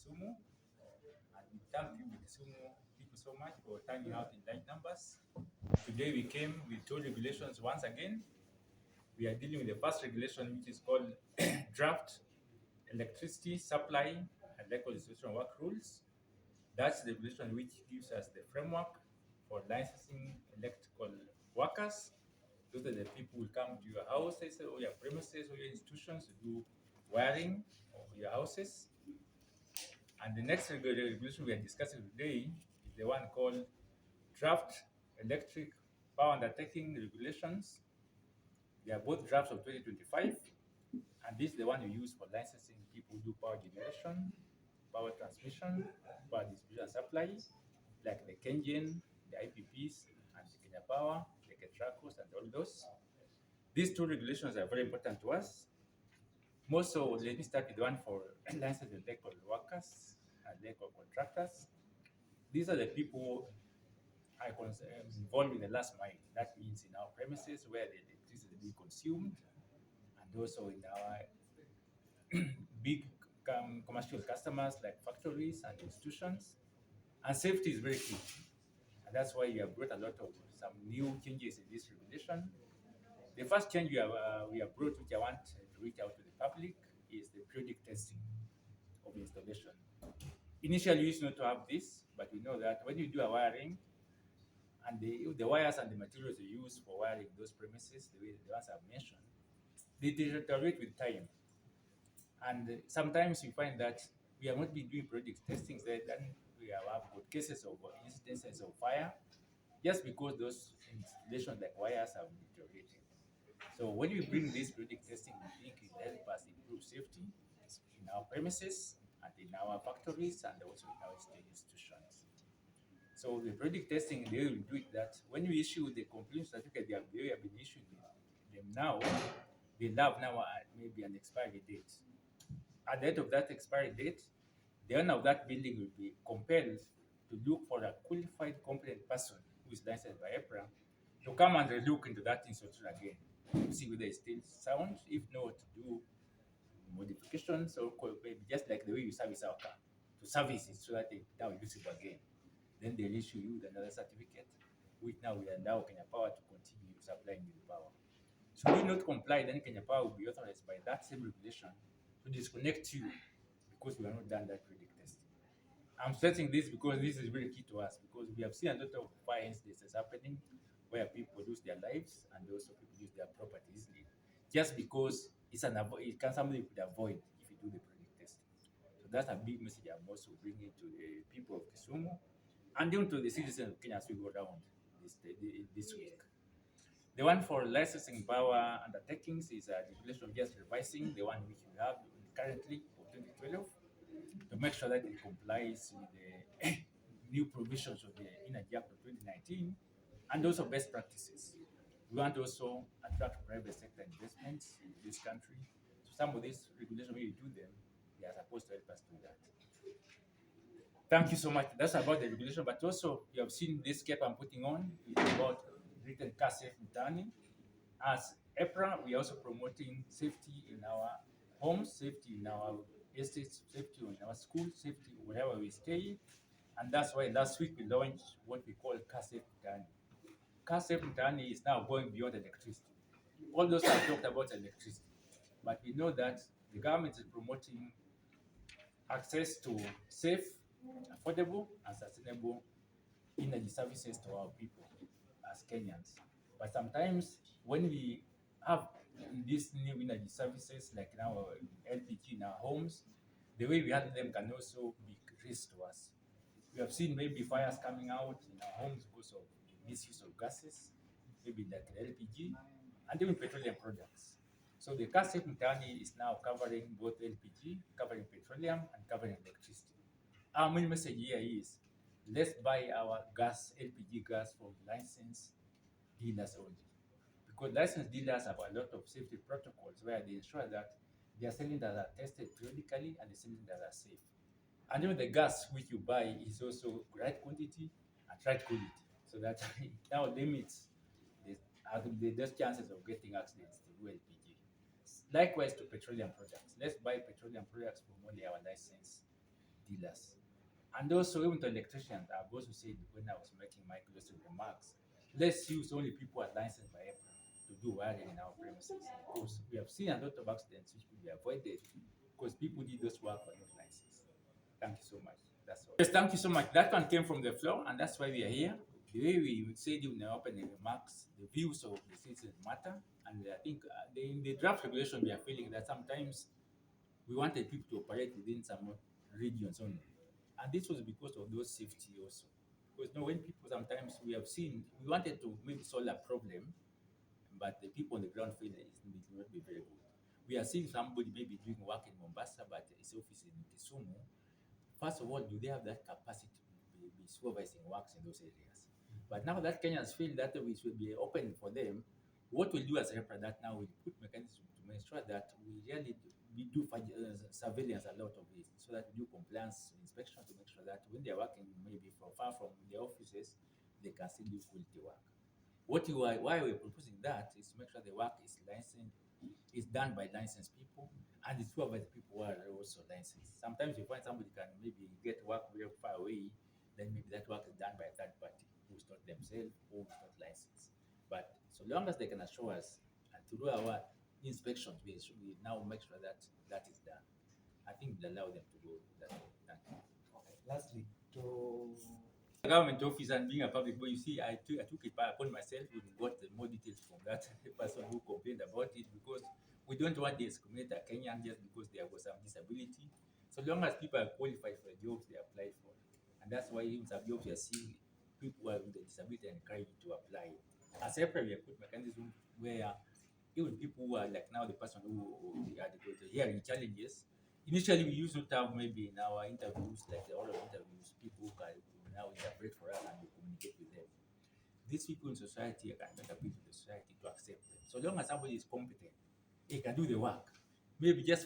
Kisumu, and we thank you, Kisumu people, so much for turning out in large numbers. Today we came with two regulations once again. We are dealing with the first regulation, which is called Draft Electricity Supply and Local Distribution Work Rules. That's the regulation which gives us the framework for licensing electrical workers. Those are the people who come to your houses or your premises or your institutions to do wiring of your houses. And the next regulation we are discussing today is the one called Draft Electric Power Undertaking Regulations. They are both drafts of 2025, and this is the one you use for licensing people who do power generation, power transmission, power distribution and supply, like the Kengen, the IPPs, and the Kenya Power, the Ketracos, and all those. These two regulations are very important to us. More so, let me start with the one for licensed electrical workers and electrical contractors. These are the people involved in the last mile. That means in our premises where the electricity is being consumed, and also in our big commercial customers like factories and institutions. And safety is very key. And that's why we have brought a lot of some new changes in this regulation. The first change we have brought, which I want to reach out to the public, is the periodic testing of installation. Initially, we used not to have this, but we know that when you do a wiring, and the wires and the materials you use for wiring those premises, the ones I've mentioned, they deteriorate with time. And sometimes you find that we have not been doing periodic testings, then we have got cases of instances of fire just because those installations like wires have deteriorated. So when we bring this periodic testing, we think it will help us improve safety in our premises and in our factories and also in our state institutions. So the periodic testing, they will do it that when we issue the complaint certificate, they have been issued them now, they have now maybe an expiry date. At the end of that expiry date, the owner of that building will be compelled to look for a qualified, competent person who is licensed by EPRA to come and look into that institution again to see whether it's still sound. If not, to do modifications or maybe just like the way you service our car, to service it so that they now use it again. Then they'll issue you another certificate, which now we allow Kenya Power to continue supplying you the power. Should you not comply, then Kenya Power will be authorized by that same regulation to disconnect you because we have not done that periodic testing. I'm stressing this because this is very key to us because we have seen a lot of fire incidents happening where people lose their lives and also people lose their properties just because somebody could avoid if you do the periodic testing. So that's a big message I'm also bringing to the people of Kisumu and even to the citizens of Kenya as we go around this week. The one for licensing power undertakings is a regulation just revising the one which we have currently for 2012 to make sure that it complies with the new provisions of the Energy Act of 2019 and also best practices. We want to also attract private sector investments in this country. So some of these regulations, when you do them, they are supposed to help us do that. Thank you so much. That's about the regulation, but also you have seen this cap I'm putting on. It's about written car safe mtaani. As EPRA, we are also promoting safety in our homes, safety in our estates, safety in our schools, safety wherever we stay. And that's why last week we launched what we call car safe mtaani. Car safe mtaani is now going beyond electricity. All those have talked about electricity, but we know that the government is promoting access to safe, affordable, and sustainable energy services to our people as Kenyans. But sometimes when we have these new energy services, like now LPG in our homes, the way we handle them can also be risk to us. We have seen maybe fires coming out in our homes because of misuse of gases, maybe like LPG, and even petroleum products. So the gas safe Mtaani is now covering both LPG, covering petroleum, and covering electricity. Our main message here is let's buy our gas, LPG gas from licensed dealers only. Because licensed dealers have a lot of safety protocols where they ensure that they are selling that are tested periodically and the selling that are safe. And even the gas which you buy is also right quantity and right quality. So that it now limits those chances of getting accidents through LPG. Likewise to petroleum products. Let's buy petroleum products from only our licensed dealers. And also, even to electricians, I've also said when I was making my closing remarks, let's use only people are licensed by EPRA to do wiring in our premises. Because we have seen a lot of accidents which could be avoided because people did those work were not licensed. Thank you so much. That's all. Yes, thank you so much. That one came from the floor, and that's why we are here. The way we said in the opening remarks, the views of the citizens matter. And I think in the draft regulation, we are feeling that sometimes we wanted people to operate within some regions only. And this was because of those safety also. Because when people sometimes we have seen, we wanted to maybe solve a problem, but the people on the ground feel that it will not be very good. We are seeing somebody maybe doing work in Mombasa, but his office is in Kisumu. First of all, do they have that capacity to be supervising works in those areas? But now that Kenyans feel that we should be open for them, what we'll do as a that now we put mechanisms to make sure that we do surveillance a lot of this, so that we do compliance inspection to make sure that when they're working maybe from far from their offices, they can still do quality work. Why we're proposing that is to make sure the work is licensed, is done by licensed people, and it's supervised by people who are also licensed. Sometimes you find somebody can maybe get work very far away, then maybe that work is done by a third party who is not themselves, who is not licensed. But so long as they can assure us and through our inspections, we now make sure that that is done. I think we'll allow them to go that way. Thank you. Okay. Lastly, to Government office and being a public, but you see, I took it upon myself. We got more details from that person who complained about it because we don't want to discriminate a Kenyan just because there was some disability. So long as people are qualified for the jobs they apply for, and that's why even some jobs you are seeing people who are with a disability and encouraged to apply. As separate, we have put mechanism where even people who are like now the person who had the hearing challenges. Initially, we used to have maybe in our interviews, like the oral interviews, people who can now interpret for us and we communicate with them. These people in society can make appeal to the society to accept them. So long as somebody is competent, he can do the work. Maybe just